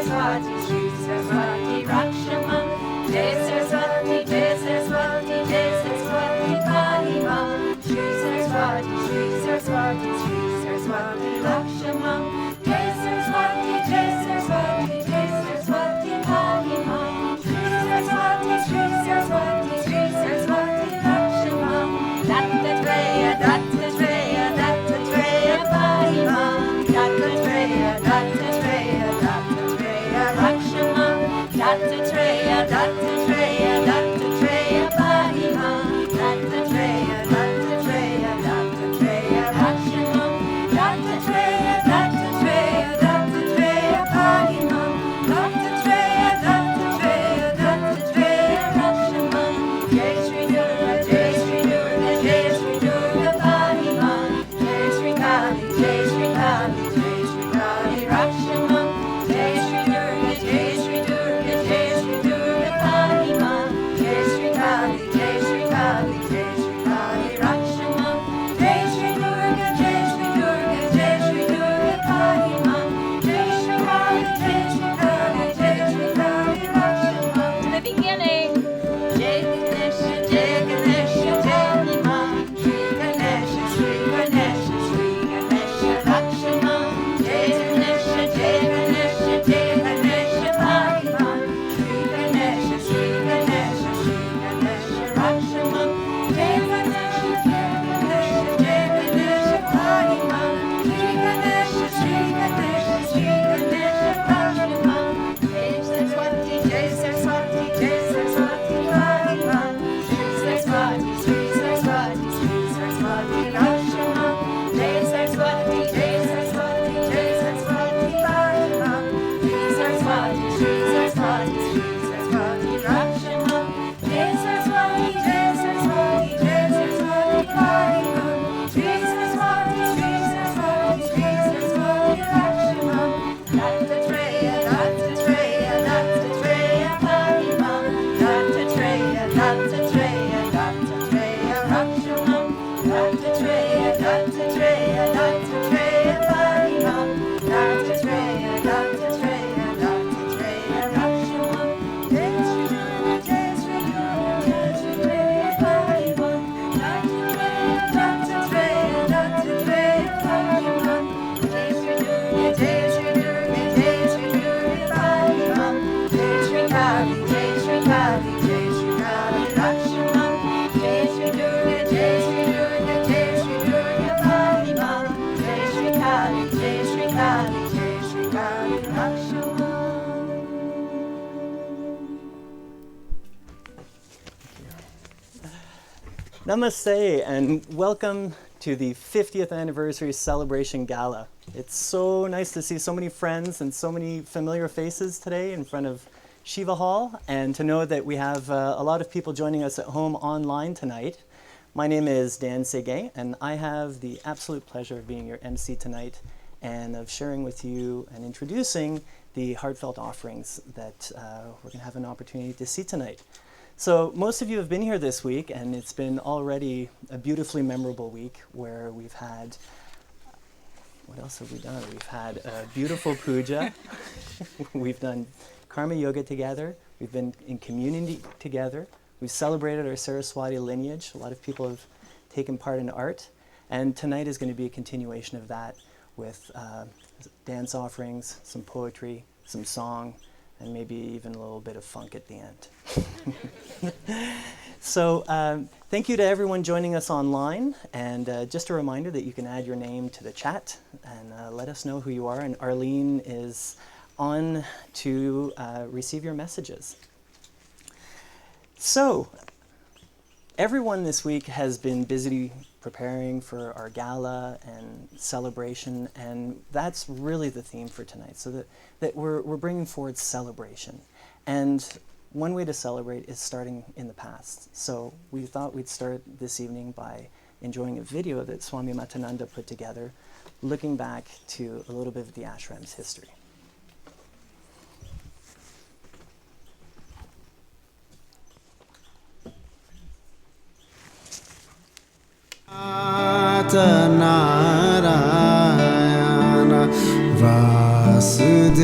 Saraswati, Shri Saraswati Rakshamam, Jai Saraswati, Jai Saraswati, Jai Saraswati Kali Ma, Shri Saraswati, Shri Saraswati, Shri Saraswati Rakshamam, Jai Saraswati, Jai Saraswati, Jai Saraswati Kali Ma, Shri Saraswati, Shri Saraswati, Shri Saraswati Rakshamam, Dattatreya, Dattatreya, Dattatreya Kali Ma, Dattatreya, Dattatreya, Dattatreya Rakshamam, Dattatreya, Dattatreya, Dattatreya Kali Ma, Dattatreya, Dattatreya, Dattatreya Rakshamam, Dattatreya, Dattatreya, Dattatreya Kali Ma, Dattatreya, Dattatreya, Dattatreya Rakshamam, Jai Shri Durga, Jai Shri Durga, Jai Shri Durga Kali Ma, Jai Shri Kali, Jai Shri Kali, Jai Shri Kali Rakshamam, Jai Shri Durga, Jai Shri Durga, Jai Shri Durga Kali Ma, Jai Shri Kali, Jai Shri Kali, Jai Shri Kali Rakshamam, Jai Shri Durga, Jai Shri Durga, Jai Shri Durga Kali Ma, Jai Shri Kali, Jai Shri Kali, Jai Shri Kali Rakshamam. In the beginning, Jai Ganesha, Jai Ganesha, Jai Ma, Shri Ganesha, Shri Ganesha, Shri Ganesha Rakshamam, Jai Ganesha, Jai Ganesha, Jai Ganesha Kali Ma, Shri Ganesha, Shri Ganesha, Shri Ganesha Rakshamam, Jai Ganesha, Jai Ganesha, Jai Ganesha Kali Ma, Shri Ganesha, Shri Ganesha, Shri Ganesha Rakshamam, Jai Saraswati, Jai Saraswati, Jai Saraswati Kali Ma, Shri Saraswati, Shri Saraswati, Shri Saraswati Rakshamam, Jai Saraswati, Jai Saraswati, Jai Saraswati Kali Ma, Shri Saraswati, Shri Saraswati, Shri Saraswati Rakshamam, Jai Saraswati, Jai Saraswati, Jai Saraswati Kali Ma, Shri Saraswati, Shri Saraswati, Shri Saraswati Rakshamam, Dattatreya, Dattatreya, Dattatreya Kali Ma, Dattatreya, Dattatreya, Dattatreya Rakshamam, Dattatreya, Dattatreya, Dattatreya Kali Ma, Dattatreya, Dattatreya, Dattatreya Rakshamam, Jai Shri Durga, Jai Shri Durga, Jai Shri Durga Kali Ma, Dattatreya, Dattatreya, Dattatreya Kali Ma, Jai Shri Durga, Jai Shri Durga, Jai Shri Durga Kali Ma, Jai Shri Kali, Jai Shri Kali, Jai Shri Kali Rakshamam, Jai Shri Durga, Jai Shri Durga, Jai Shri Durga Kali Ma, Jai Shri Kali, Jai Shri Kali, Jai Shri Kali Rakshamam. Namaste and welcome to the 50th anniversary celebration gala. It's so nice to see so many friends and so many familiar faces today in front of Shiva Hall, and to know that we have a lot of people joining us at home online tonight. My name is Dan Segay, and I have the absolute pleasure of being your MC tonight and of sharing with you and introducing the heartfelt offerings that we're going to have an opportunity to see tonight. So most of you have been here this week, and it's been already a beautifully memorable week where we've had, what else have we done? We've had a beautiful puja, we've done karma yoga together, we've been in community together, we've celebrated our Saraswati lineage, a lot of people have taken part in art, and tonight is going to be a continuation of that with dance offerings, some poetry, some song, and maybe even a little bit of funk at the end. So thank you to everyone joining us online, and just a reminder that you can add your name to the chat and let us know who you are, and Arlene is on to receive your messages. So everyone this week has been busy preparing for our gala and celebration, and that's really the theme for tonight, so that we're bringing forward celebration. And one way to celebrate is starting in the past. So we thought we'd start this evening by enjoying a video that Swami Matananda put together, looking back to a little bit of the ashram's history. Narayana Vasudeva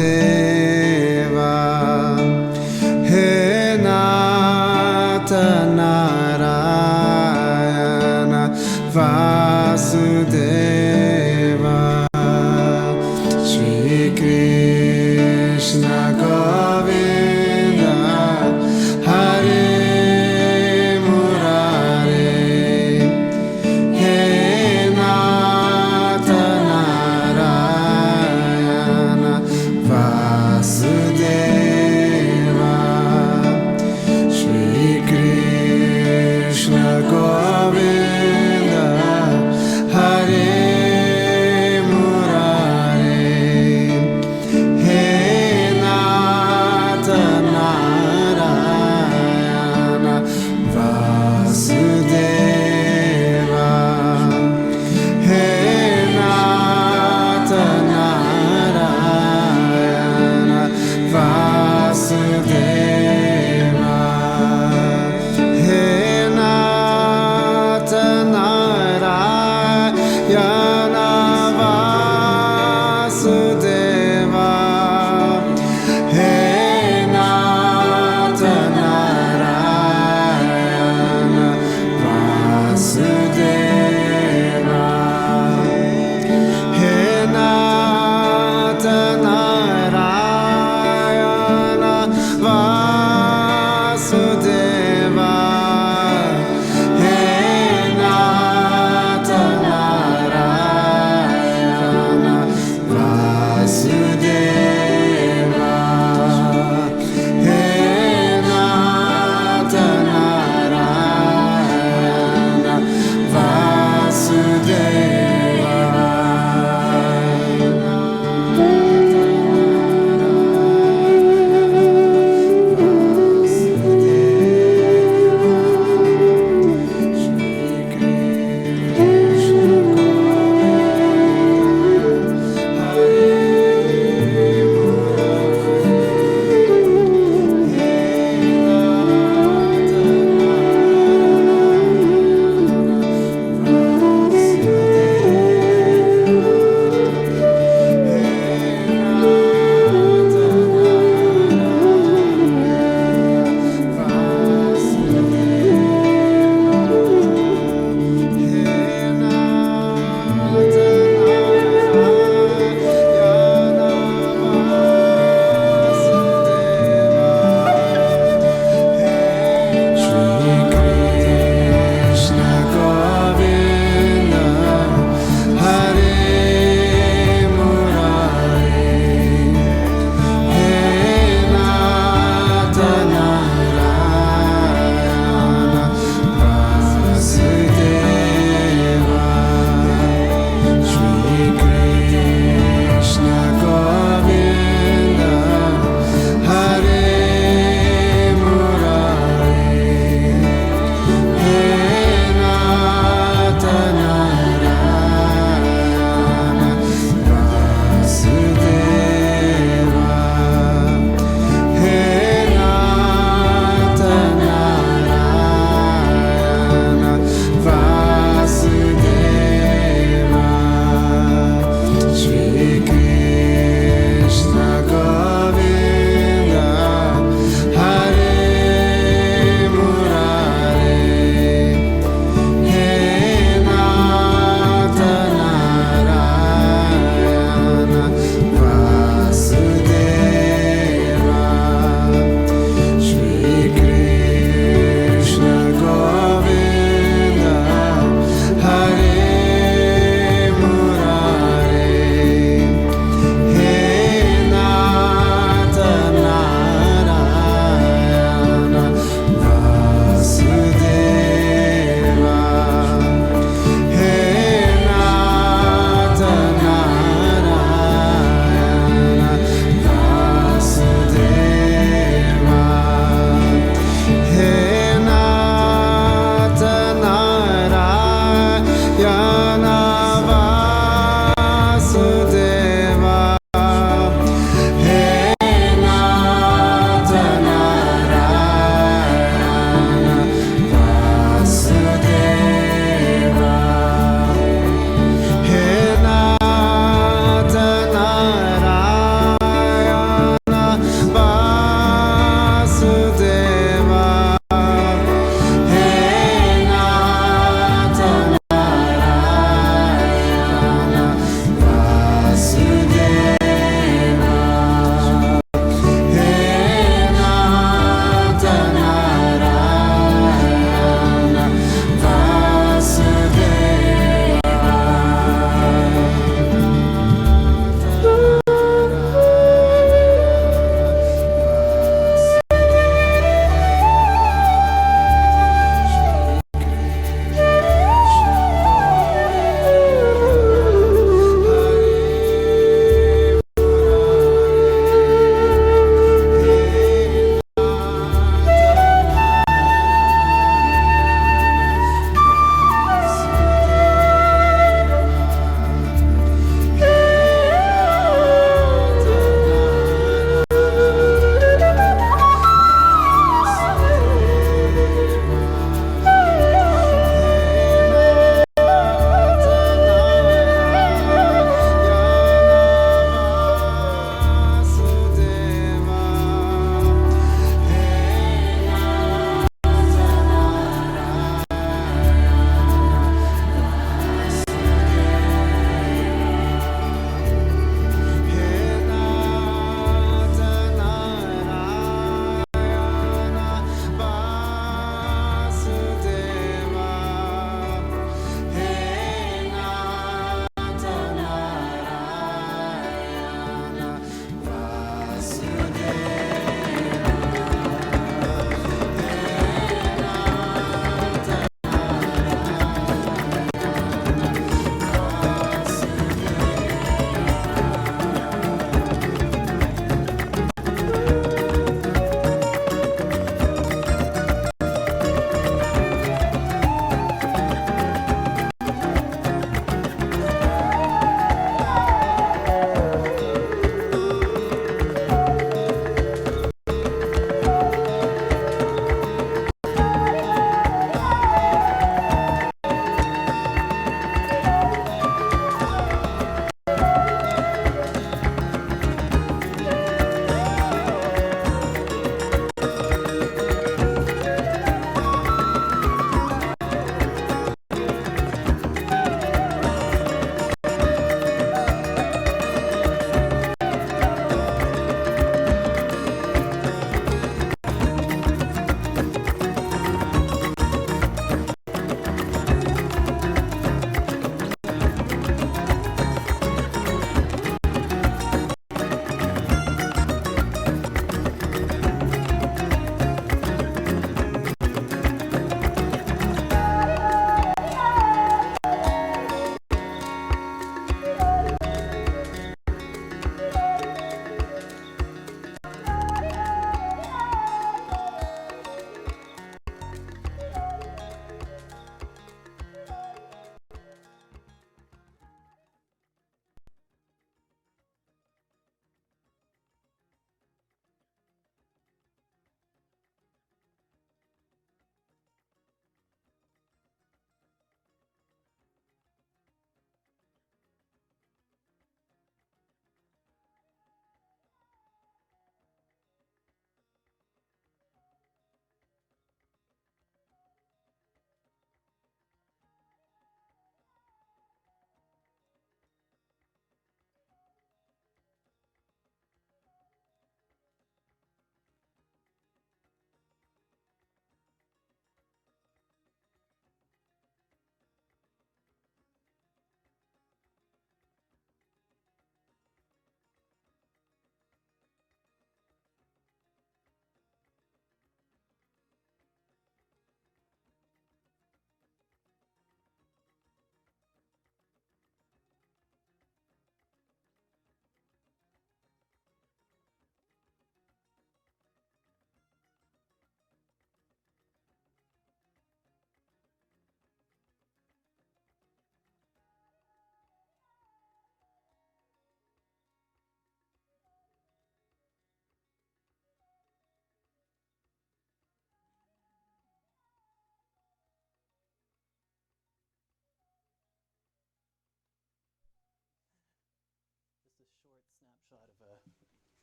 snapshot of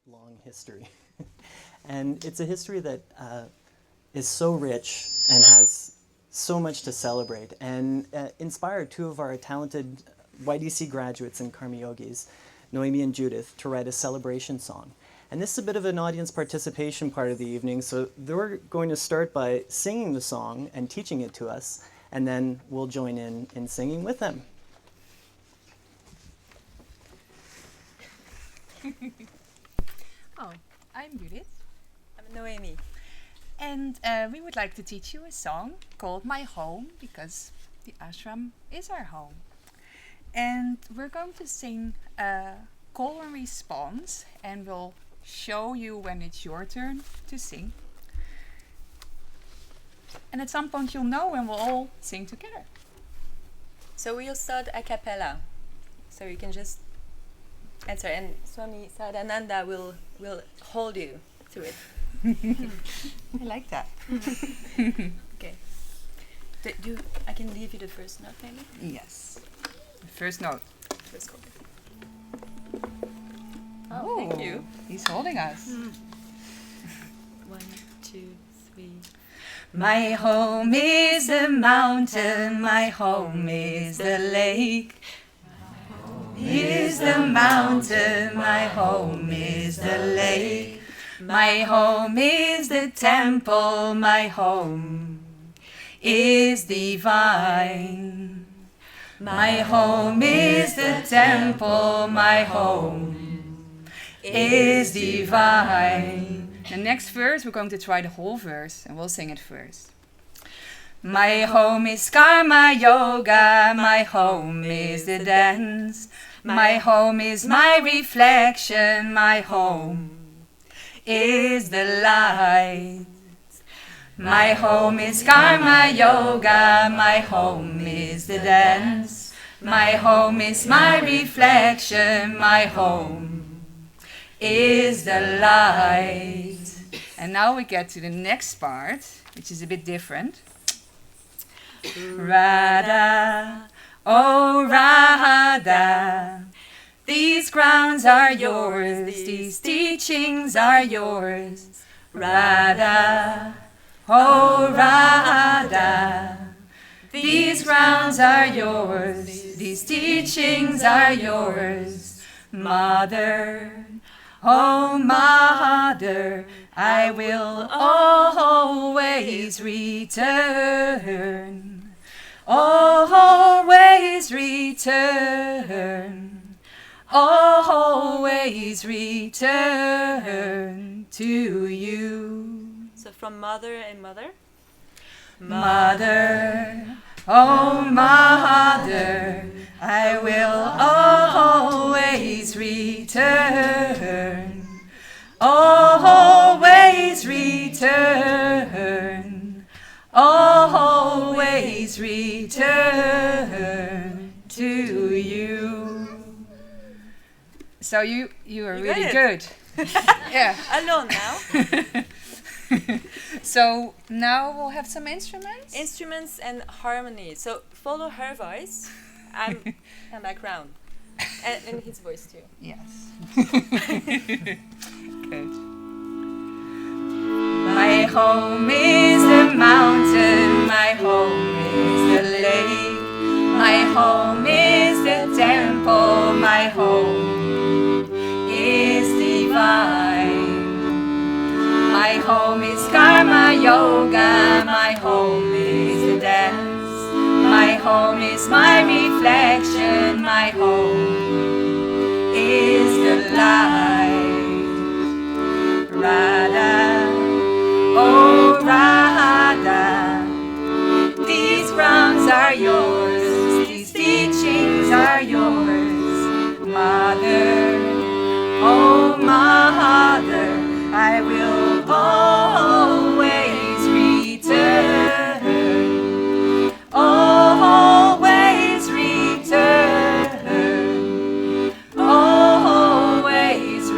a long history. And it's a history that is so rich and has so much to celebrate, and inspired two of our talented YDC graduates and Karma Yogis, Noemi and Judith, to write a celebration song. And this is a bit of an audience participation part of the evening, so they're going to start by singing the song and teaching it to us, and then we'll join in singing with them. Oh, I'm Judith, I'm Noemi. and we would like to teach you a song called My Home, because the ashram is our home. And we're going to sing call and response, and we'll show you when it's your turn to sing. And at some point you'll know when we'll all sing together. So we'll start a cappella. So you can just answer, and Swami Sadhananda will hold you to it. I like that. Okay. I can leave you the first note, maybe? Yes. First note. First chord. Oh, thank you. He's holding us. 1, 2, 3. My home is the mountain, my home is the lake. Is the mountain, my home is the lake. My home is the temple, my home is divine. My home is the temple, my home is divine. The next verse, we're going to try the whole verse, and we'll sing it first. My home is karma yoga, my home is the dance. My home is my reflection, my home is the light. My home is karma yoga, my home is the dance. My home is my reflection, my home is the light. And now we get to the next part, which is a bit different. Radha, oh Radha, these grounds are yours, these teachings are yours. Radha, oh Radha, these grounds are yours, these teachings are yours. Mother, oh Mother, I will always return. Always return. Always return to you. So from mother and mother. Mother, oh Mother, I will always return. Always return. Always return to you. So you are really good. Yeah. Alone now. So now we'll have some instruments. Instruments and harmony. So follow her voice. I'm background. And his voice too. Yes. Good. My home is the mountain, my home is the lake. My home is the temple, my home is divine. My home is karma yoga, my home is the dance. My home is my reflection, my home is the light. Radha, oh Radha, these grounds are yours, these teachings are yours. Mother, oh Mother, I will always return. Always return. Always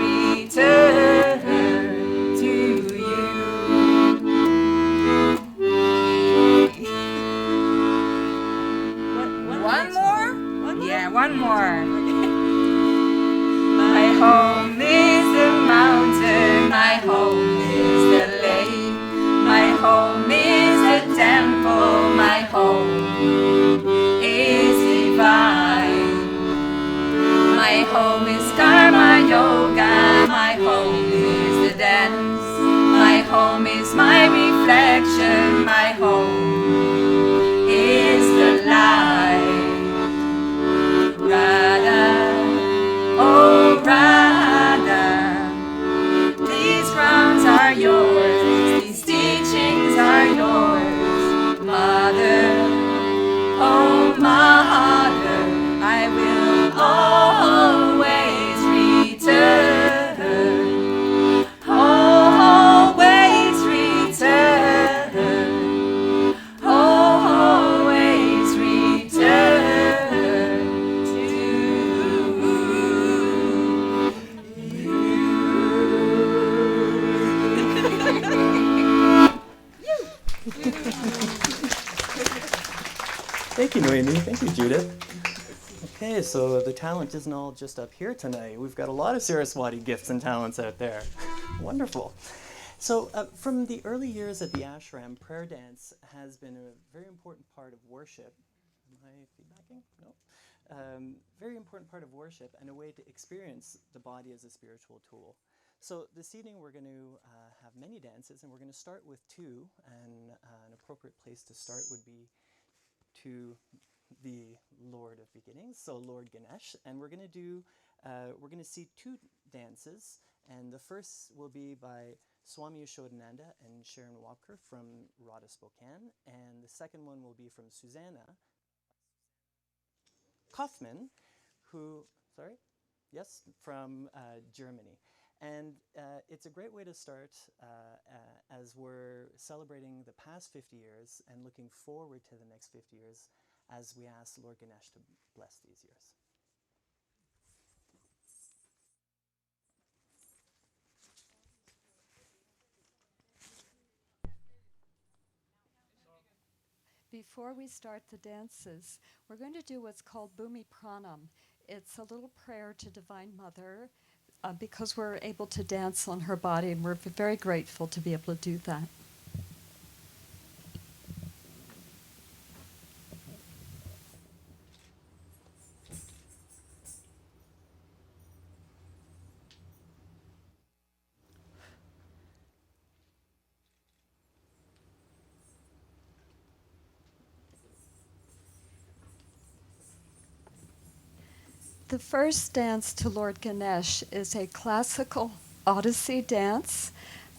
reflection, my home is the light. Radha, oh Radha, these grounds are yours, these teachings are yours, Mother, oh Mother, I will always return, always return, always return to Thank you, Noemi. Thank you, Judith. Okay, so the talent isn't all just up here tonight. We've got a lot of Saraswati gifts and talents out there. Wonderful. So from the early years at the ashram, prayer dance has been a very important part of worship. Am I feedbacking? No. Very important part of worship and a way to experience the body as a spiritual tool. So this evening we're going to have many dances, and we're going to start with two, and an appropriate place to start would be to the Lord of Beginnings, so Lord Ganesh, and we're going to see two dances, and the first will be by Swami Yasodhara and Sharon Walker from Radha Spokane, and the second one will be from Susanna Kaufman, from Germany. And it's a great way to start as we're celebrating the past 50 years and looking forward to the next 50 years as we ask Lord Ganesh to bless these years. Before we start the dances, we're going to do what's called Bhumi Pranam. It's a little prayer to Divine Mother because we're able to dance on her body, and we're very grateful to be able to do that. The first dance to Lord Ganesh is a classical Odyssey dance,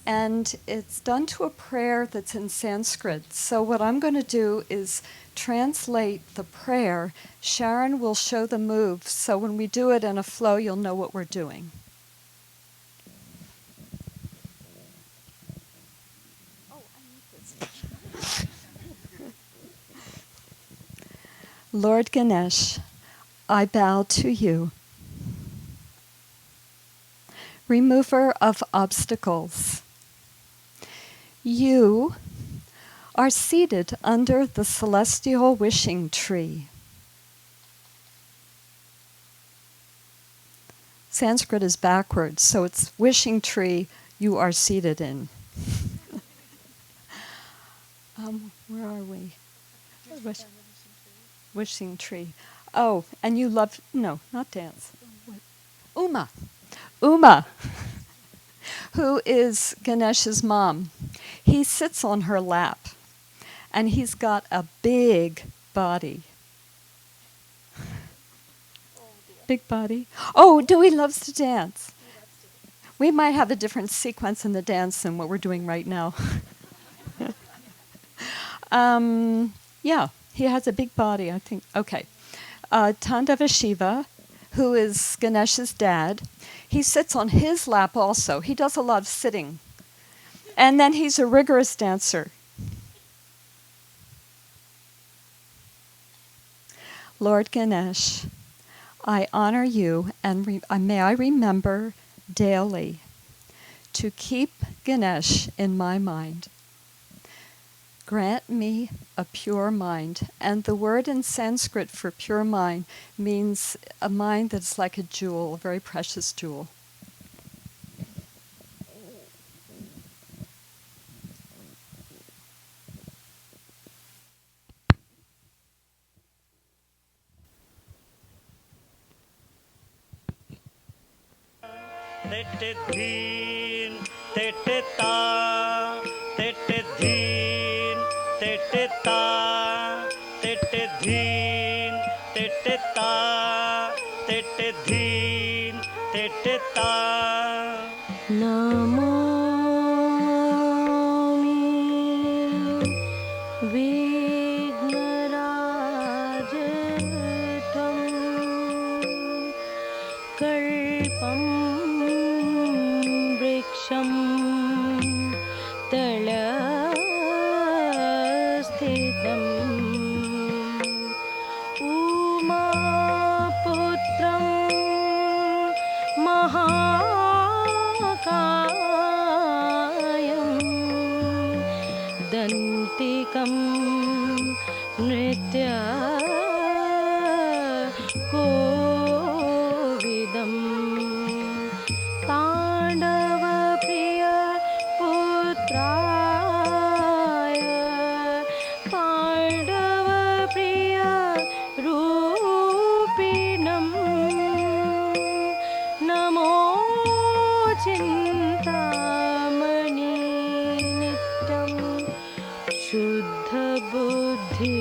and it's done to a prayer that's in Sanskrit. So what I'm going to do is translate the prayer. Sharon will show the moves, so when we do it in a flow, you'll know what we're doing. Lord Ganesh, I bow to you. Remover of obstacles. You are seated under the celestial wishing tree. Sanskrit is backwards, so it's wishing tree you are seated in. Where are we? Wishing tree. Oh, and you love, no, not dance. Uma, who is Ganesh's mom. He sits on her lap, and he's got a big body. Big body. Oh, Dewey loves to dance. We might have a different sequence in the dance than what we're doing right now. Yeah, he has a big body, I think. Okay. Tandava Shiva, who is Ganesh's dad, he sits on his lap also. He does a lot of sitting. And then he's a rigorous dancer. Lord Ganesh, I honor you, and may I remember daily to keep Ganesh in my mind. Grant me a pure mind. And the word in Sanskrit for pure mind means a mind that's like a jewel, a very precious jewel. Tete dhin, tete ta, tete dhin. ta, tete dhin, tete ta, tete dhin, tete ta. Namomi Vignarajatam Kalpam Vriksham Talasthidam Umaputram Mahakayam Dantikam Nritya Kovidam Tandava Priya Putraya Pandava Priya Rupinam Namo Chintamani Nityam Shuddha Buddhi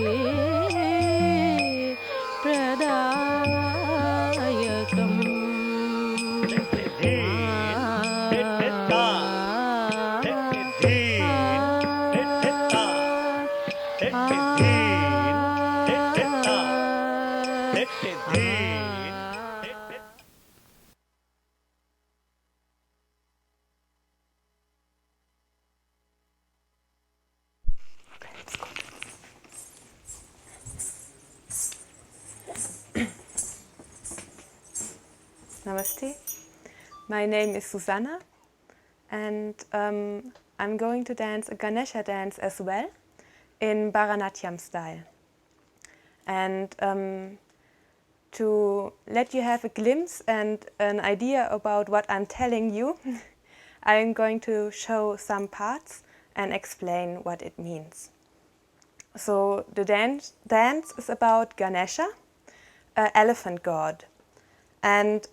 Pradayakam Namaste. My name is Susanna, and I'm going to dance a Ganesha dance as well in Bharatanatyam style. And to let you have a glimpse and an idea about what I'm telling you, I'm going to show some parts and explain what it means. So the dance is about Ganesha, an elephant god. And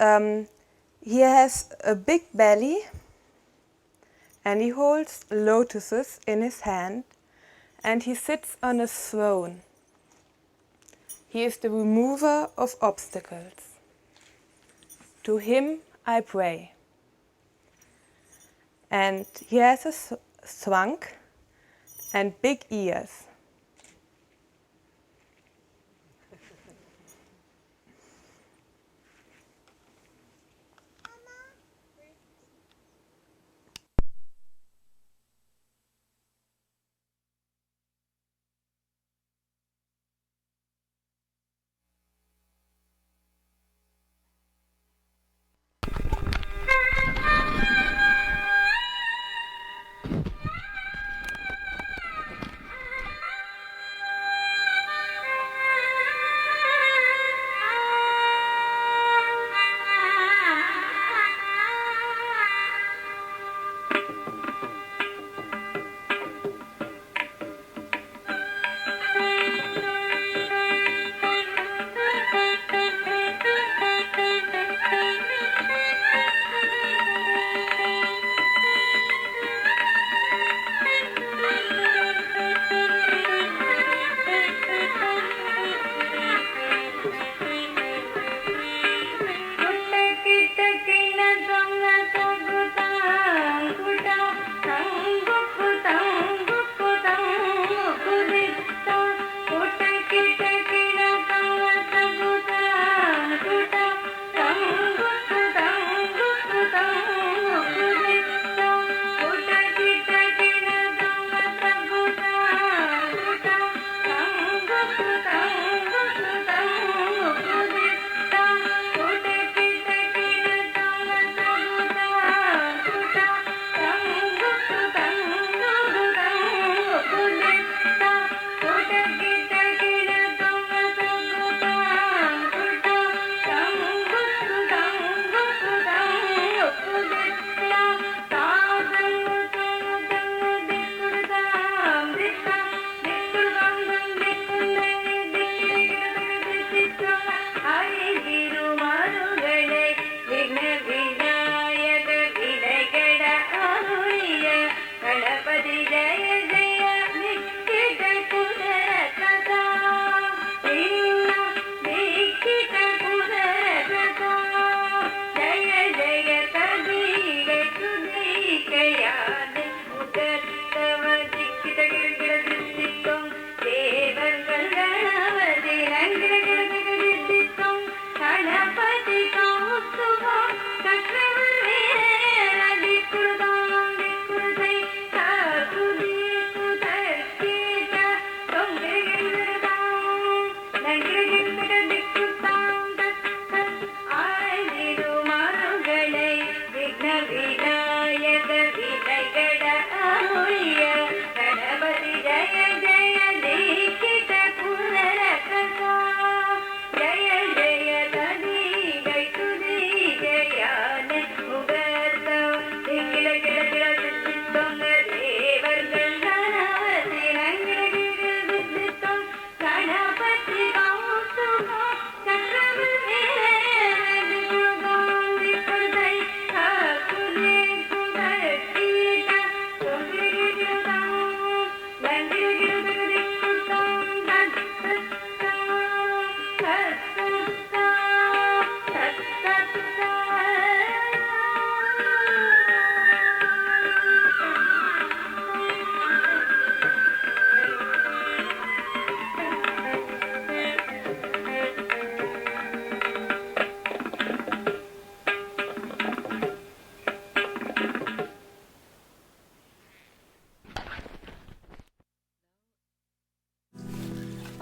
he has a big belly and he holds lotuses in his hand and he sits on a throne. He is the remover of obstacles. To him I pray. And he has a trunk and big ears.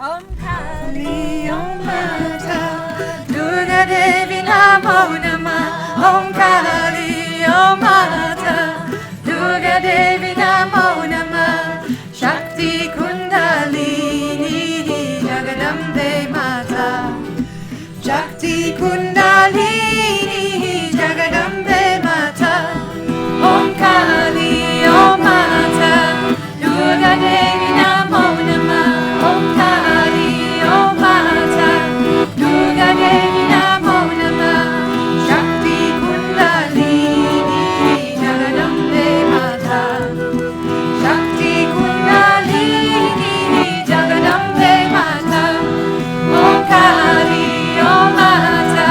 Om Kali Om Mata Durga Devi Namo Namah Om Kali Om Mata Durga Devi Namo Namah Shakti Kundalini Jagadambe Mata Shakti Kundalini Jagadambe Mata Om Kali Om Mata Durga Devi Namo Namah Om Kali Om Mata Durga Devi Namo Namah Shakti Kundalini Jagadambe Mata Shakti Kundalini Jagadambe Mata Om Kali Om Mata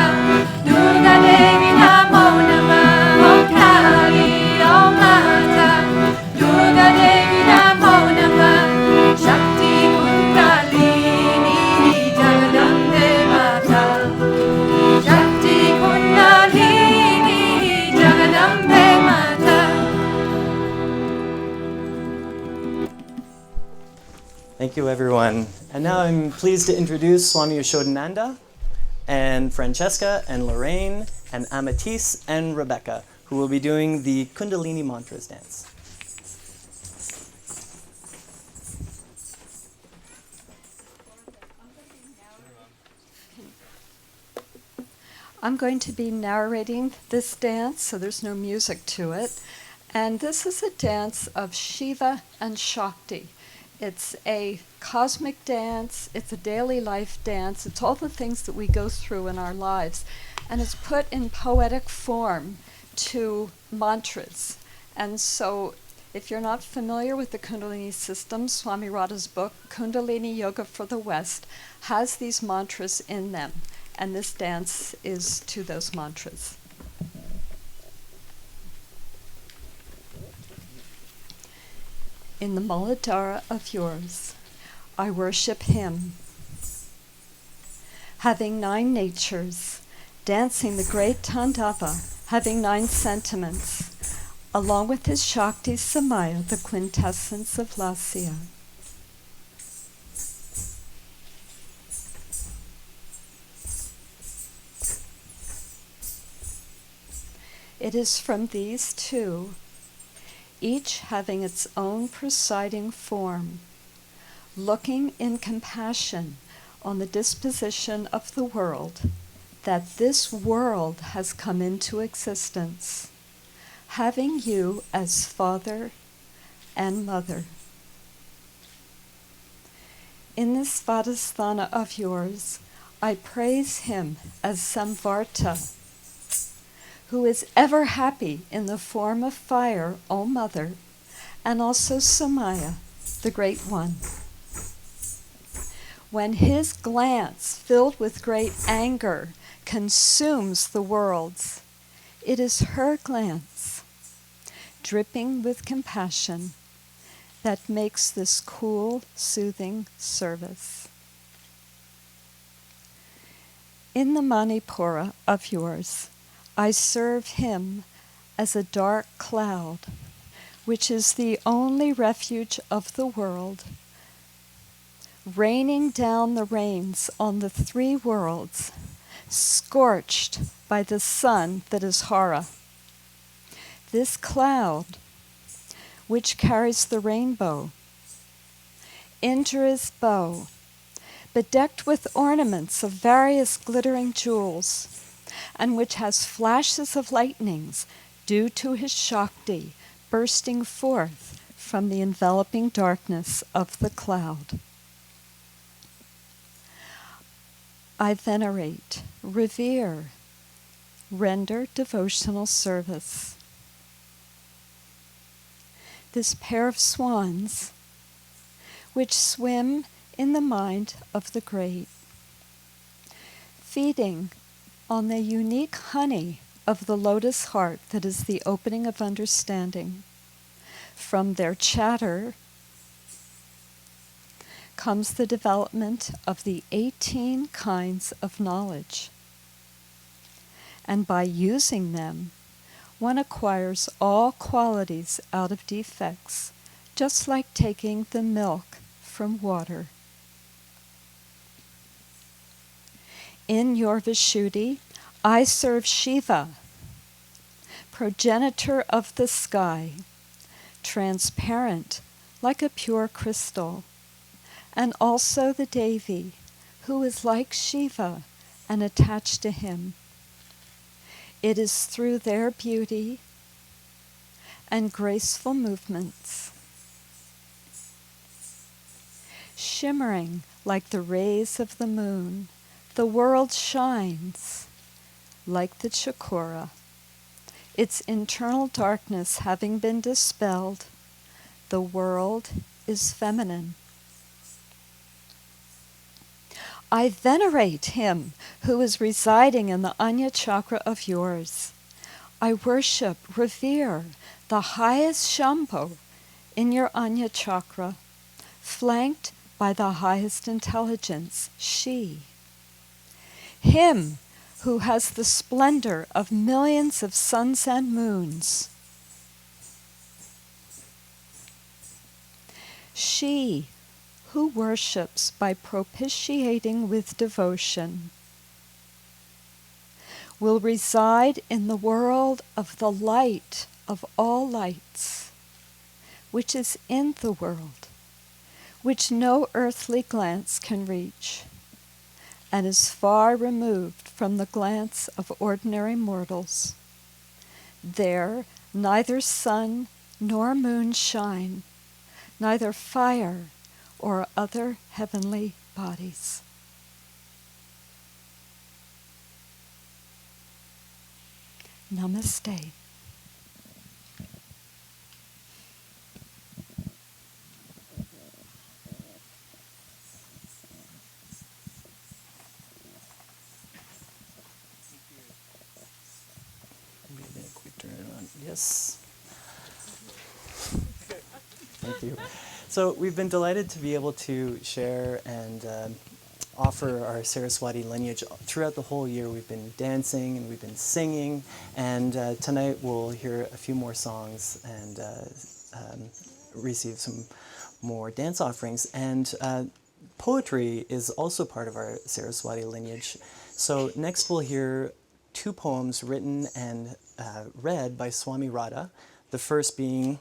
Durga Devi Namo Namah Om Kali Om Mata Durga Devi Namo Namah Shakti Kundalini Jagadambe Mata Shakti Kundalini Jagadambe Mata. Thank you, everyone. And now I'm pleased to introduce Swami Yasodhananda and Francesca and Lorraine and Amatisse and Rebecca, who will be doing the Kundalini Mantras dance. I'm going to be narrating this dance, so there's no music to it. And this is a dance of Shiva and Shakti. It's a cosmic dance, it's a daily life dance, it's all the things that we go through in our lives. And it's put in poetic form to mantras. And so if you're not familiar with the Kundalini system, Swami Radha's book, Kundalini Yoga for the West, has these mantras in them. And this dance is to those mantras. In the Muladhara of yours, I worship him, having 9 natures, dancing the great Tandava, having 9 sentiments, along with his Shakti Samaya, the quintessence of Lasya. It is from these 2, each having its own presiding form, looking in compassion on the disposition of the world, that this world has come into existence, having you as father and mother. In this Svadhisthana of yours, I praise him as Samvarta, who is ever happy in the form of fire, O Mother, and also Samaya, the Great One. When his glance, filled with great anger, consumes the worlds, it is her glance, dripping with compassion, that makes this cool, soothing service. In the Manipura of yours, I serve him as a dark cloud, which is the only refuge of the world, raining down the rains on the 3 worlds, scorched by the sun that is Hara, this cloud, which carries the rainbow, into his bow, bedecked with ornaments of various glittering jewels, and which has flashes of lightnings due to his Shakti bursting forth from the enveloping darkness of the cloud. I venerate, revere, render devotional service. This pair of swans, which swim in the mind of the great, feeding on the unique honey of the lotus heart that is the opening of understanding. From their chatter comes the development of the 18 kinds of knowledge. And by using them, one acquires all qualities out of defects, just like taking the milk from water. In your Vishuddhi, I serve Shiva, progenitor of the sky, transparent like a pure crystal, and also the Devi, who is like Shiva and attached to him. It is through their beauty and graceful movements, shimmering like the rays of the moon, the world shines like the chakora. Its internal darkness having been dispelled, the world is feminine. I venerate him who is residing in the Anya chakra of yours. I worship, revere the highest Shambho in your Anya chakra, flanked by the highest intelligence, she. Him who has the splendor of millions of suns and moons. She who worships by propitiating with devotion will reside in the world of the light of all lights, which is in the world, which no earthly glance can reach, and is far removed from the glance of ordinary mortals. There neither sun nor moon shine, neither fire or other heavenly bodies. Namaste. Yes. Thank you. So we've been delighted to be able to share and offer our Saraswati lineage throughout the whole year. We've been dancing and we've been singing, and tonight we'll hear a few more songs and receive some more dance offerings. And poetry is also part of our Saraswati lineage. So next we'll hear 2 poems written and read by Swami Radha, the first being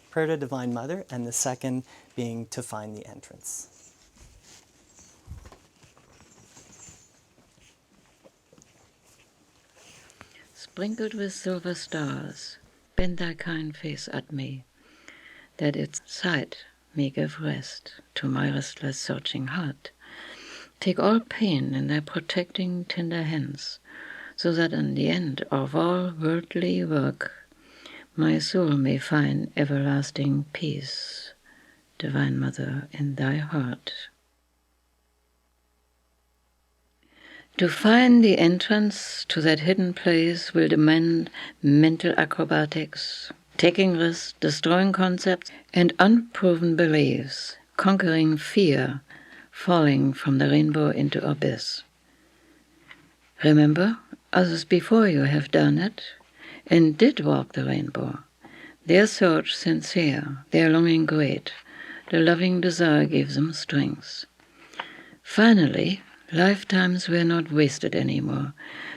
Prayer to Divine Mother, and the second being To Find the Entrance. Sprinkled with silver stars, bend thy kind face at me, that its sight may give rest to my restless searching heart. Take all pain in thy protecting tender hands, so that in the end of all worldly work, my soul may find everlasting peace, Divine Mother, in thy heart. To find the entrance to that hidden place will demand mental acrobatics, taking risks, destroying concepts and unproven beliefs, conquering fear, falling from the rainbow into abyss. Remember, others before you have done it and did walk the rainbow. Their search sincere, their longing great, the loving desire gave them strength. Finally, lifetimes were not wasted anymore.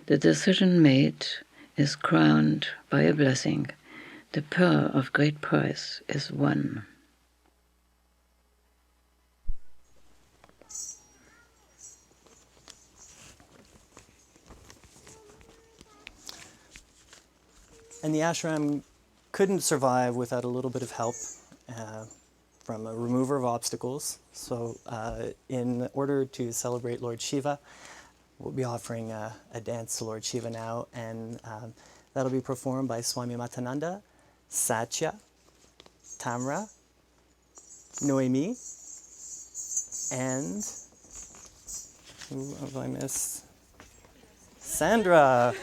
The decision made, is crowned by a blessing. The pearl of great price is won. And the ashram couldn't survive without a little bit of help from a remover of obstacles. So in order to celebrate Lord Shiva, we'll be offering a dance to Lord Shiva now, and that'll be performed by Swami Matananda, Satya, Tamra, Noemi, and who have I missed? Sandra.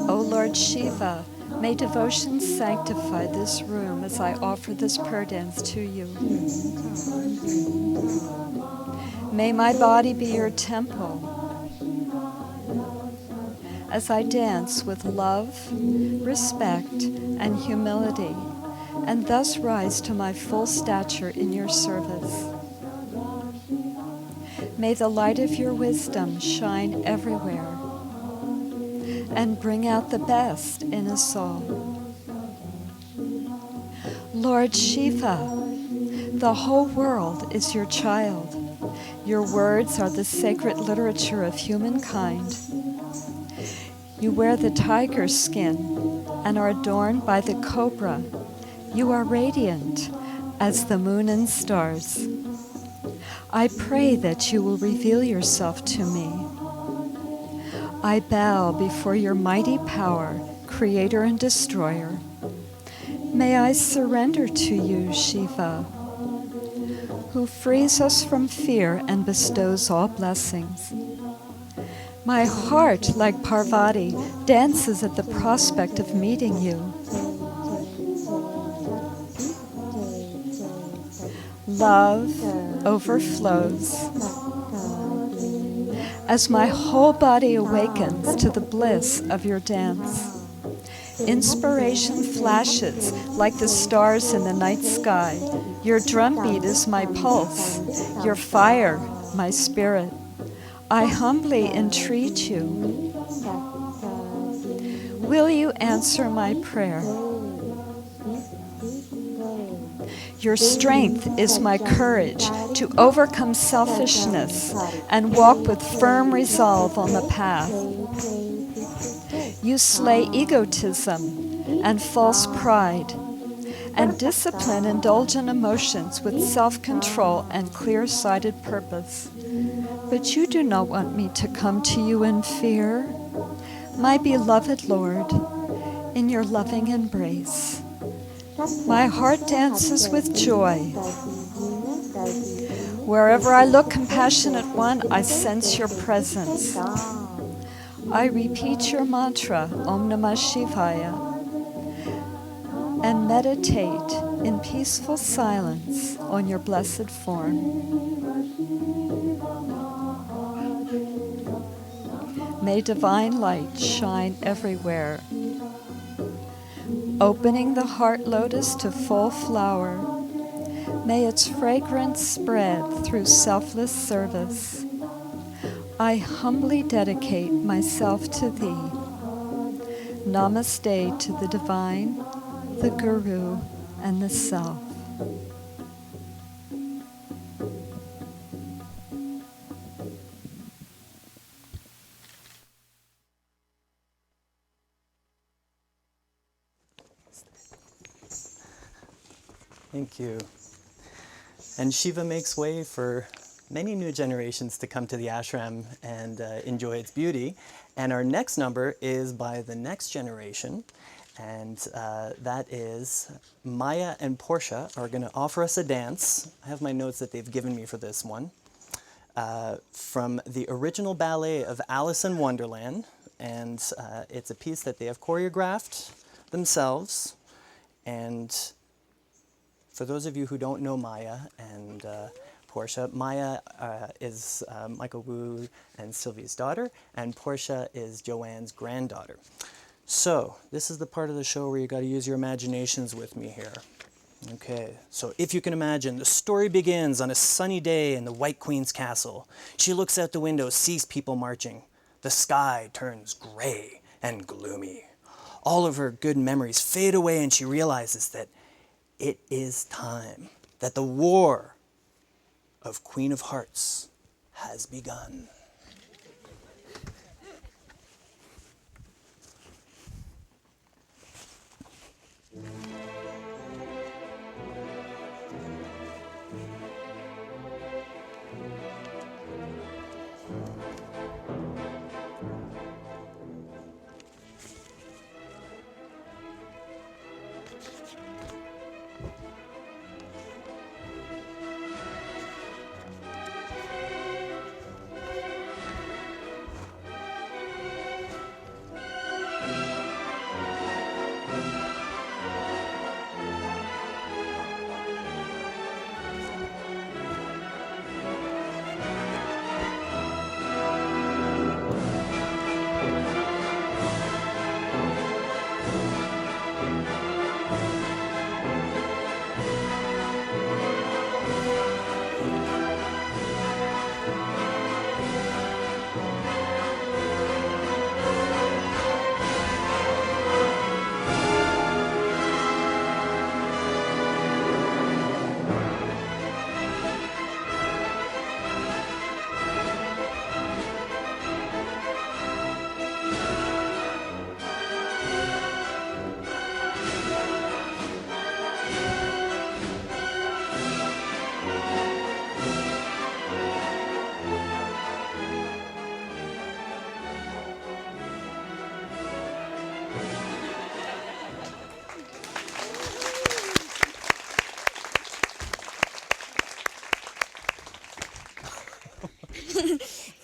O Lord Shiva, may devotion sanctify this room as I offer this prayer dance to you. May my body be your temple as I dance with love, respect, and humility, and thus rise to my full stature in your service. May the light of your wisdom shine everywhere and bring out the best in us all. Lord Shiva, the whole world is your child. Your words are the sacred literature of humankind. You wear the tiger skin and are adorned by the cobra. You are radiant as the moon and stars. I pray that you will reveal yourself to me. I bow before your mighty power, creator and destroyer. May I surrender to you, Shiva, who frees us from fear and bestows all blessings. My heart, like Parvati, dances at the prospect of meeting you. Love overflows as my whole body awakens to the bliss of your dance. Inspiration flashes like the stars in the night sky. Your drumbeat is my pulse, your fire my spirit. I humbly entreat you. Will you answer my prayer? Your strength is my courage to overcome selfishness and walk with firm resolve on the path. You slay egotism and false pride and discipline indulgent emotions with self-control and clear-sighted purpose. But you do not want me to come to you in fear, my beloved Lord, in your loving embrace. My heart dances with joy. Wherever I look, compassionate one, I sense your presence. I repeat your mantra, Om Namah Shivaya, and meditate in peaceful silence on your blessed form. May divine light shine everywhere, opening the heart lotus to full flower. May its fragrance spread through selfless service. I humbly dedicate myself to thee. Namaste to the divine, the Guru, and the self. Thank you. And Shiva makes way for many new generations to come to the ashram and enjoy its beauty. And our next number is by the next generation. And that is Maya and Portia are going to offer us a dance. I have my notes that they've given me for this one. From the original ballet of Alice in Wonderland. And it's a piece that they have choreographed themselves. And for those of you who don't know Maya and Portia, Maya is Michael Wu and Sylvia's daughter, and Portia is Joanne's granddaughter. So this is the part of the show where you got to use your imaginations with me here. Okay, so if you can imagine, the story begins on a sunny day in the White Queen's castle. She looks out the window, sees people marching. The sky turns gray and gloomy. All of her good memories fade away, and she realizes that it is time, that the war of Queen of Hearts has begun.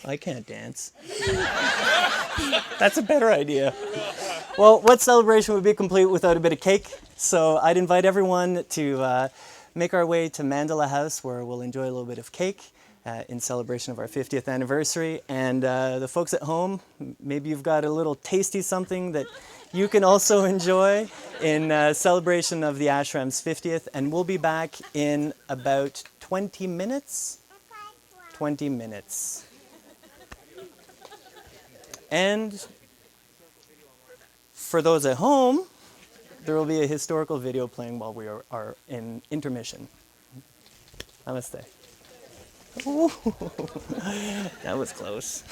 I can't dance. That's a better idea. Well, what celebration would be complete without a bit of cake? So I'd invite everyone to make our way to Mandala House, where we'll enjoy a little bit of cake in celebration of our 50th anniversary. And the folks at home, maybe you've got a little tasty something that you can also enjoy in celebration of the ashram's 50th. And we'll be back in about 20 minutes. 20 minutes. And for those at home, there will be a historical video playing while we are in intermission. Namaste. Ooh, that was close.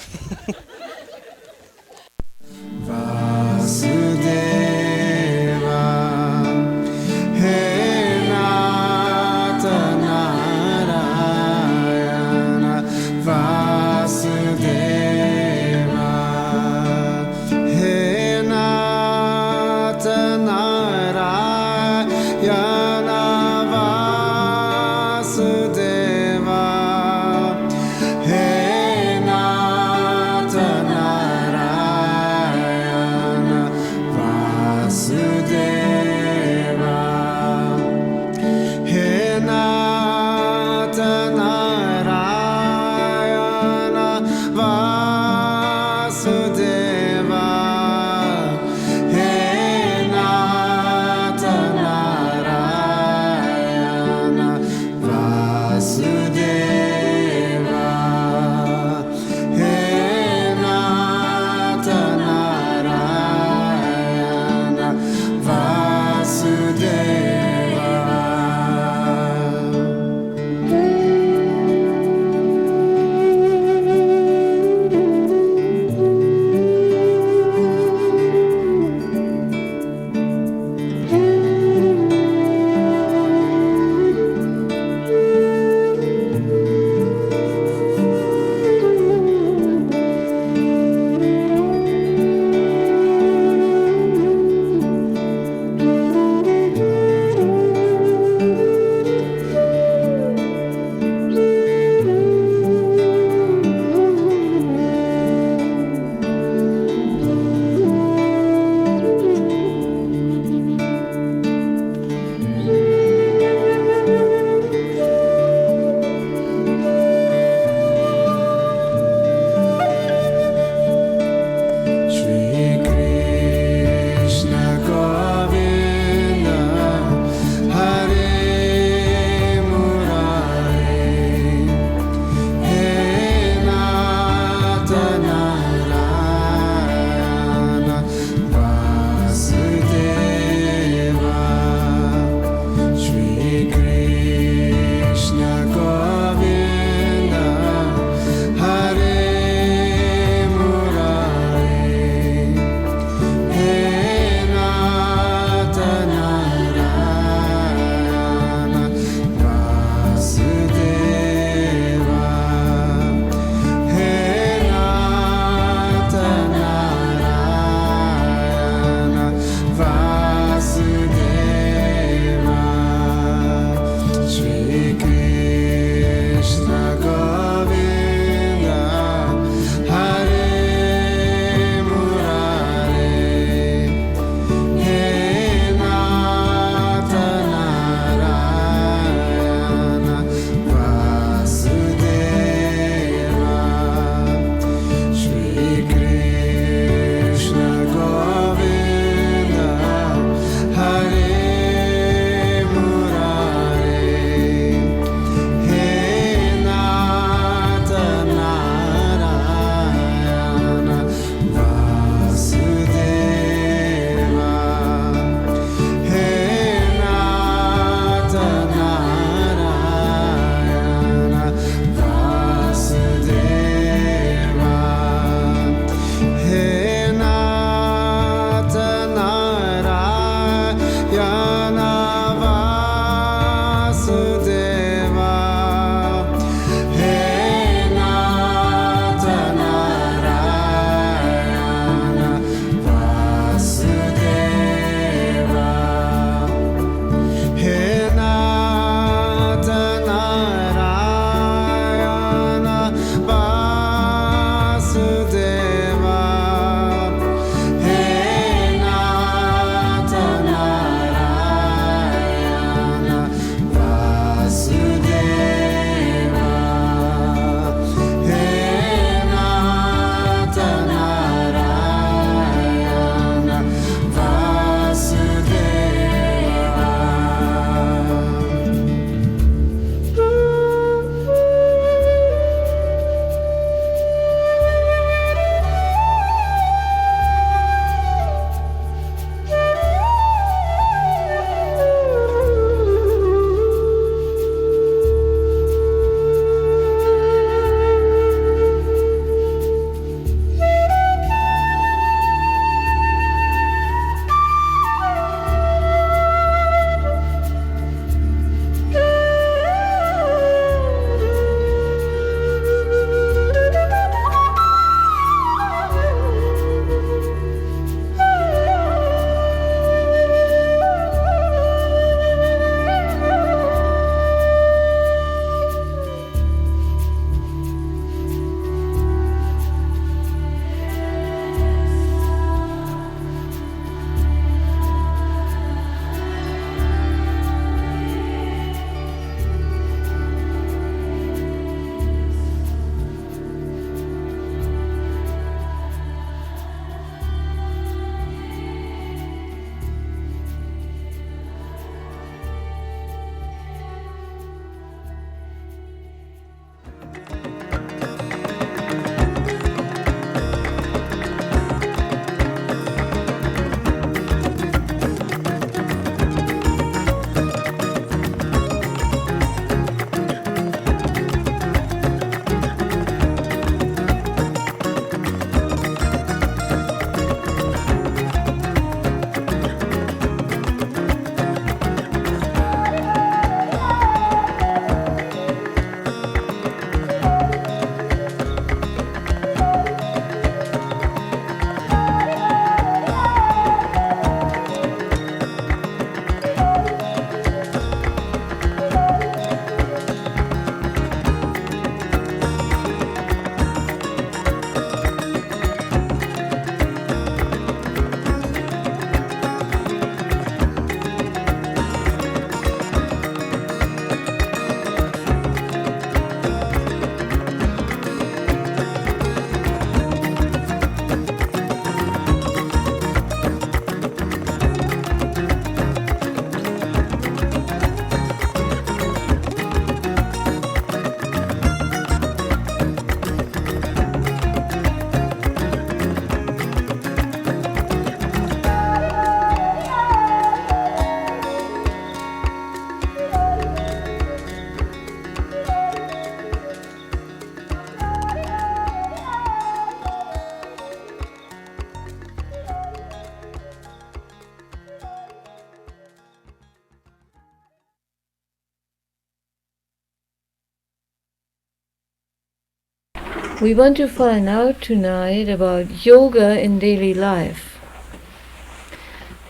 We want to find out tonight about yoga in daily life.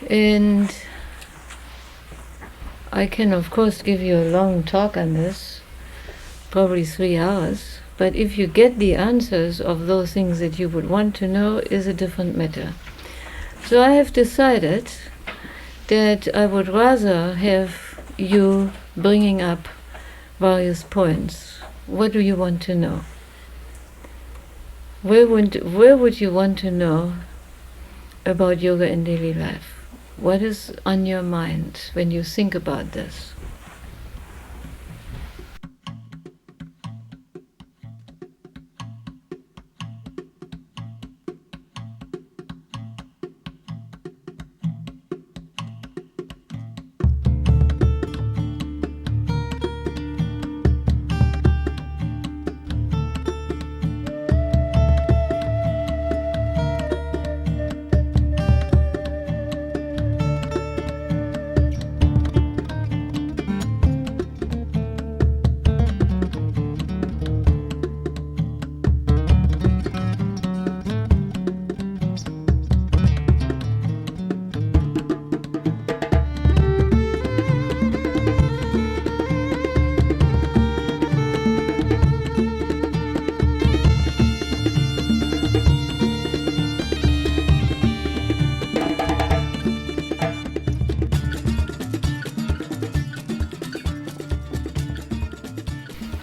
And I can of course give you a long talk on this, probably 3 hours, but if you get the answers of those things that you would want to know is a different matter. So I have decided that I would rather have you bringing up various points. What do you want to know? Where would you want to know about yoga in daily life? What is on your mind when you think about this?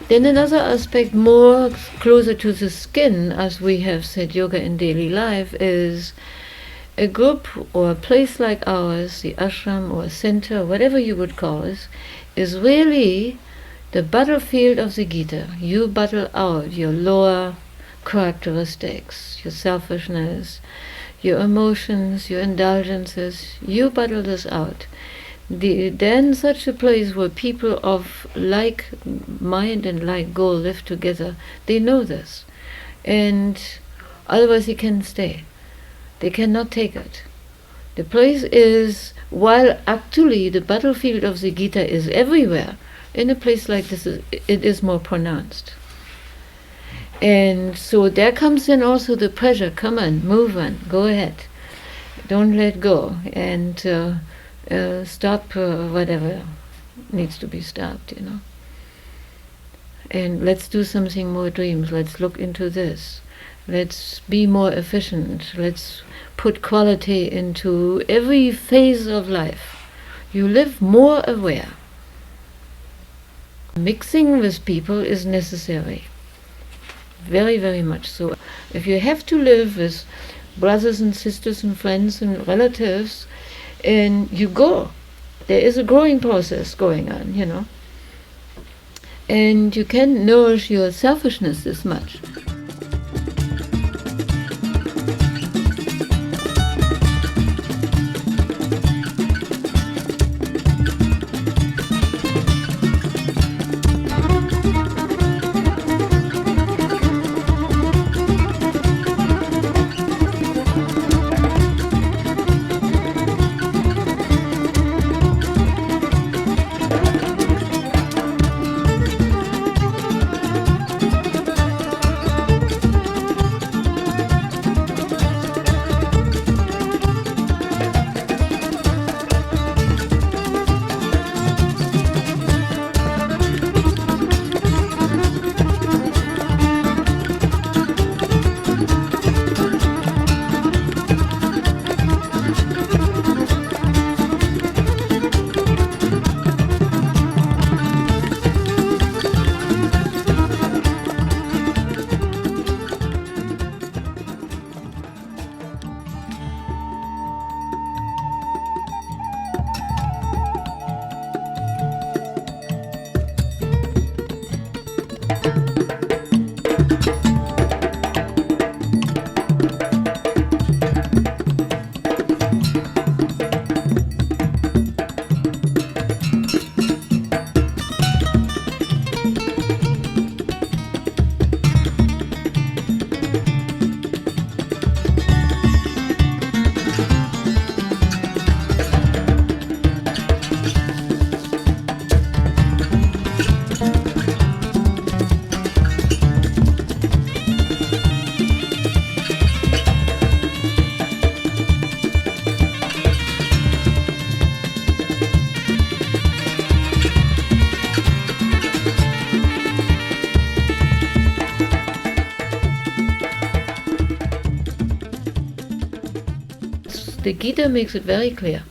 Then another aspect more closer to the skin, as we have said yoga in daily life, is a group or a place like ours, the ashram or center, whatever you would call it, is really the battlefield of the Gita. You battle out your lower characteristics, your selfishness, your emotions, your indulgences. You battle this out. Then such a place where people of like mind and like goal live together, they know this. And otherwise they can stay. They cannot take it. The place is, while actually the battlefield of the Gita is everywhere, in a place like this it is more pronounced. And so there comes in also the pressure, come on, move on, go ahead. Don't let go. And stop whatever needs to be stopped, you know. And let's do something more dreams. Let's look into this. Let's be more efficient. Let's put quality into every phase of life. You live more aware. Mixing with people is necessary. Very, very much so. If you have to live with brothers and sisters and friends and relatives, and you go, there is a growing process going on, you know. And you can nourish your selfishness this much. The Gita makes it very clear.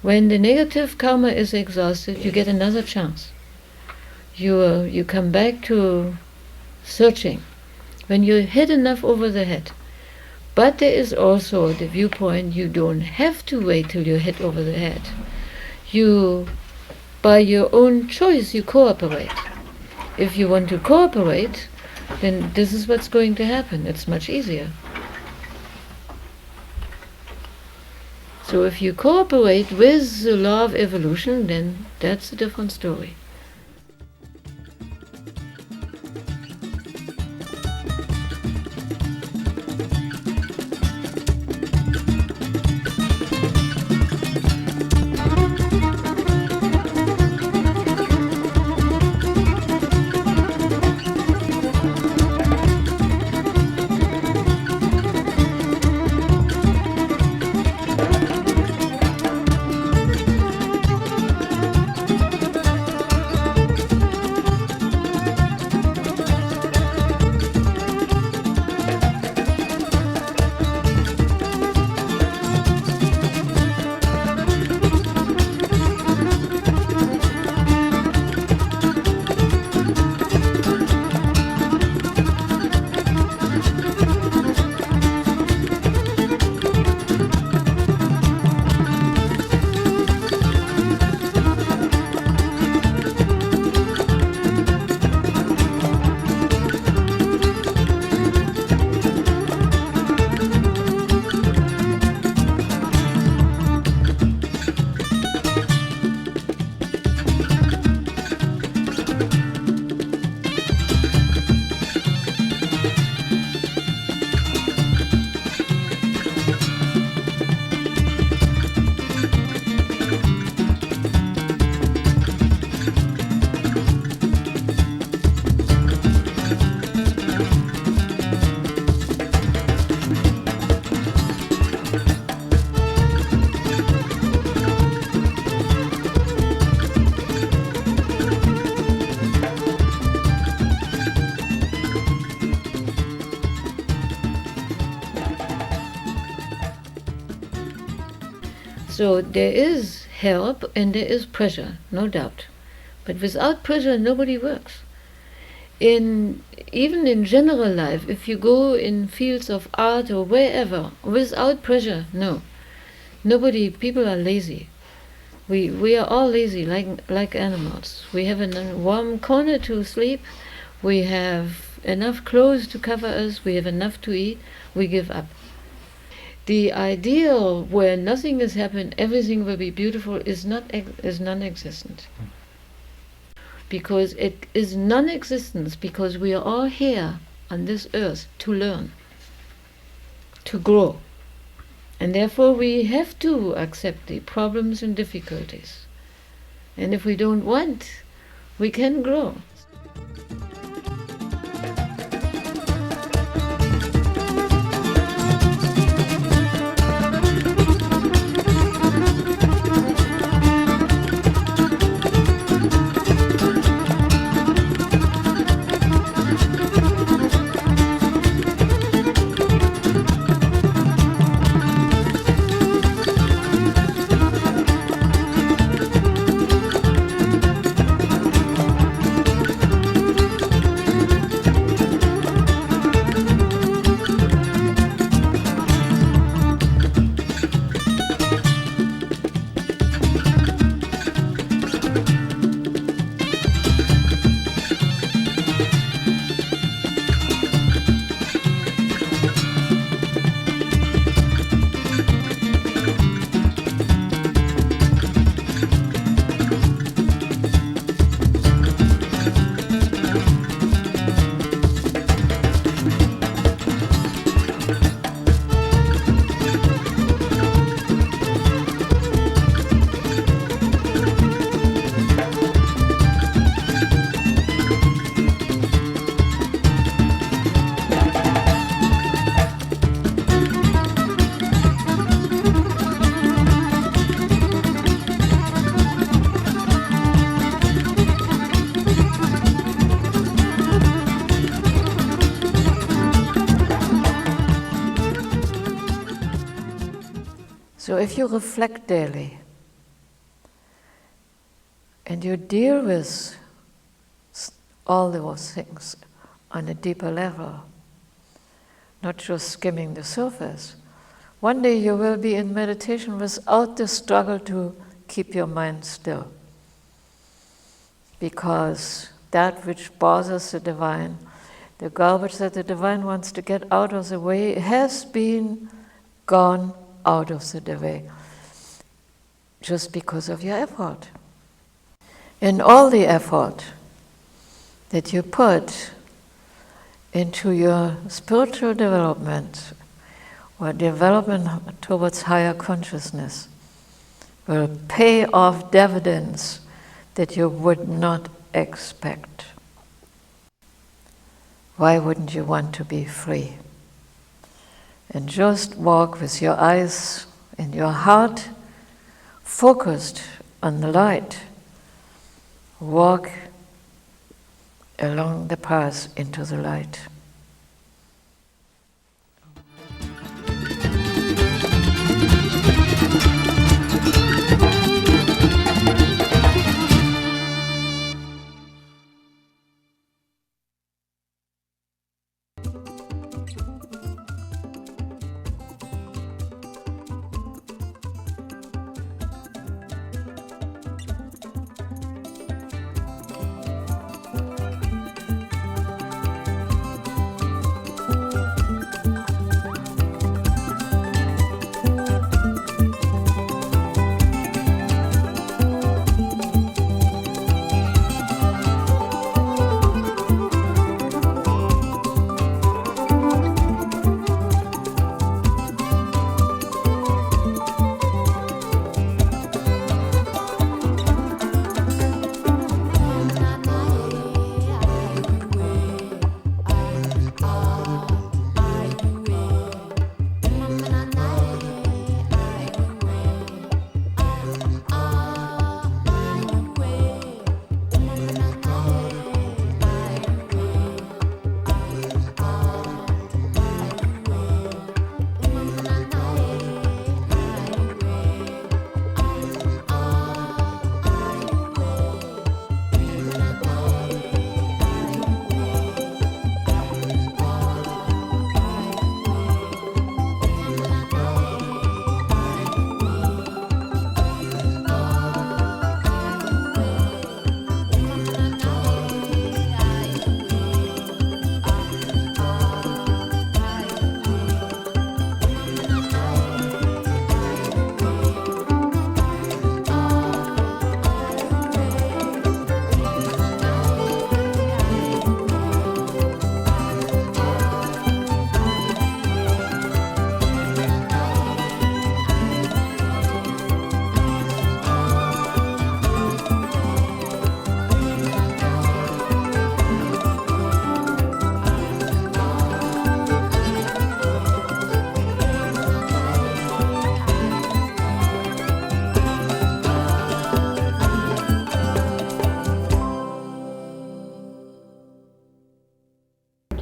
When the negative karma is exhausted, you get another chance. You come back to searching when you're hit enough over the head. But there is also the viewpoint, you don't have to wait till you're hit over the head. You, by your own choice, you cooperate. If you want to cooperate, then this is what's going to happen. It's much easier. So if you cooperate with the law of evolution, then that's a different story. So there is help and there is pressure, no doubt. But without pressure, nobody works. Even in general life, if you go in fields of art or wherever, without pressure, no. People are lazy. We are all lazy, like animals. We have a warm corner to sleep, we have enough clothes to cover us, we have enough to eat, we give up. The ideal where nothing has happened, everything will be beautiful is non-existent. Because it is non-existence, because we are all here on this earth to learn, to grow. And therefore we have to accept the problems and difficulties. And if we don't want, we can grow. So if you reflect daily and you deal with all those things on a deeper level, not just skimming the surface, one day you will be in meditation without the struggle to keep your mind still. Because that which bothers the divine, the garbage that the divine wants to get out of the way, has been gone out of the way just because of your effort. And all the effort that you put into your spiritual development or development towards higher consciousness will pay off dividends that you would not expect. Why wouldn't you want to be free? And just walk with your eyes and your heart focused on the light. Walk along the path into the light.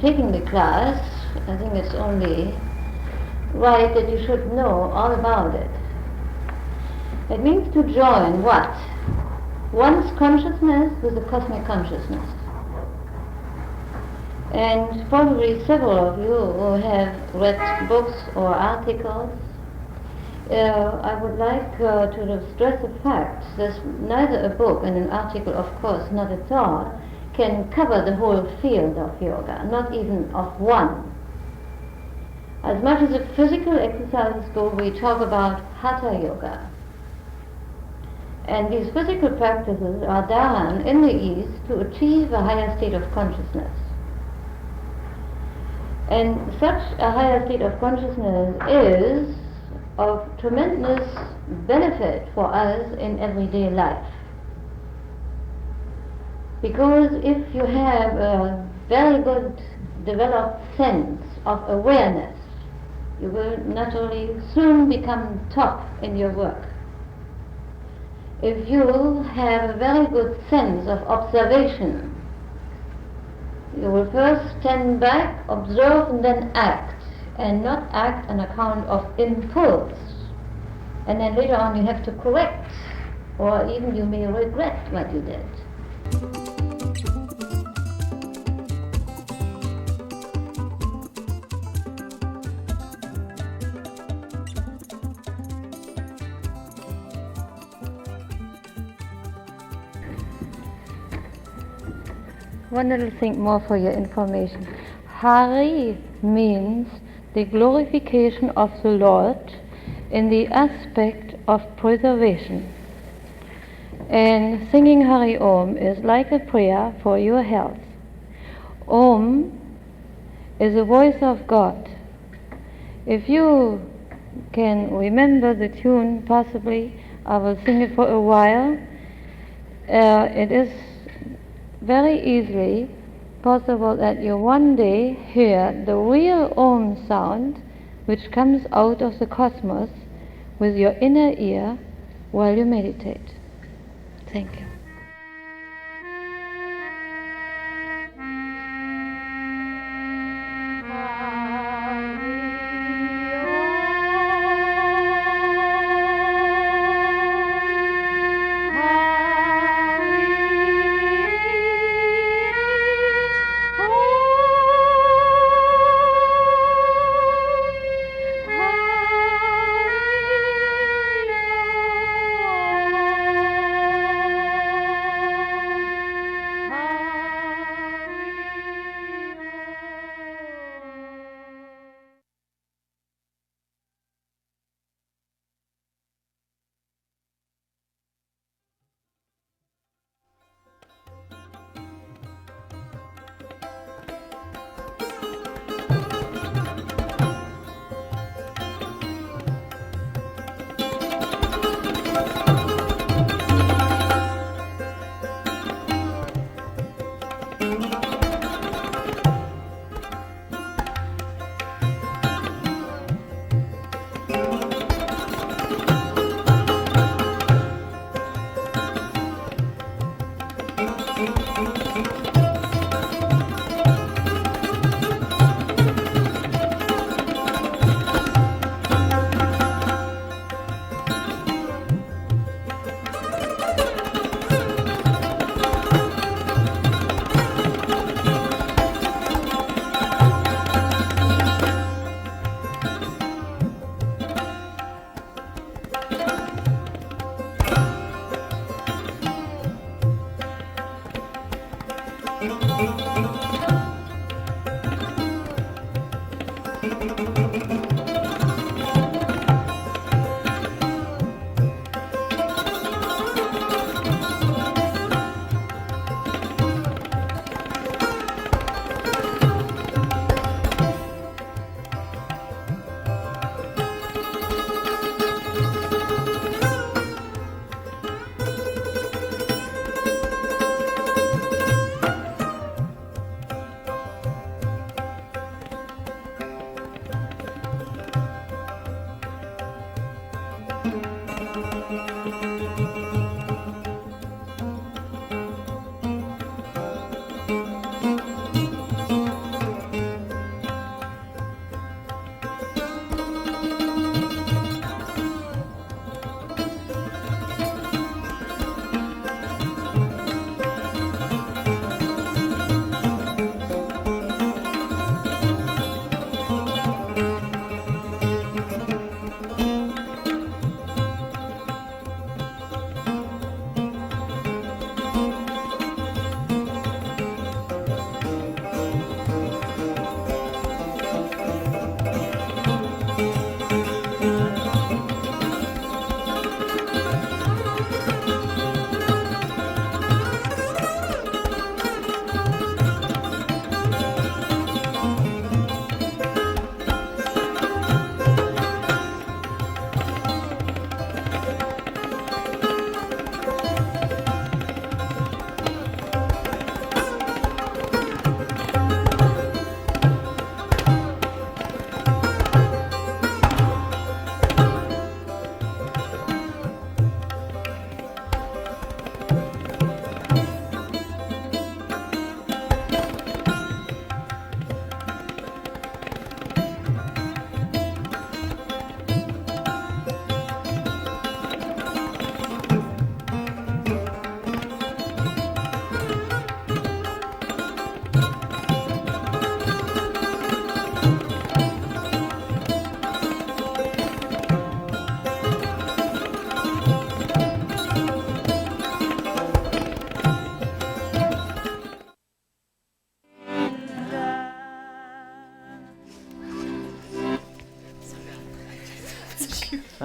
taking the class, I think it's only right that you should know all about it. It means to join what? One's consciousness with the cosmic consciousness. And probably several of you who have read books or articles, I would like to stress the fact that neither a book and an article, of course, not at all, can cover the whole field of yoga, not even of one. As much as the physical exercises go, we talk about Hatha Yoga. And these physical practices are done in the East to achieve a higher state of consciousness. And such a higher state of consciousness is of tremendous benefit for us in everyday life. Because if you have a very good developed sense of awareness, you will naturally soon become top in your work. If you have a very good sense of observation, you will first stand back, observe, and then act, and not act on account of impulse. And then later on you have to correct, or even you may regret what you did. One little thing more for your information. Hari means the glorification of the Lord in the aspect of preservation. And singing Hari Om is like a prayer for your health. Om is the voice of God. If you can remember the tune, possibly I will sing it for a while. It is very easily possible that you one day hear the real Om sound which comes out of the cosmos with your inner ear while you meditate. Thank you.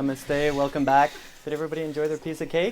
Namaste, welcome back. Did everybody enjoy their piece of cake?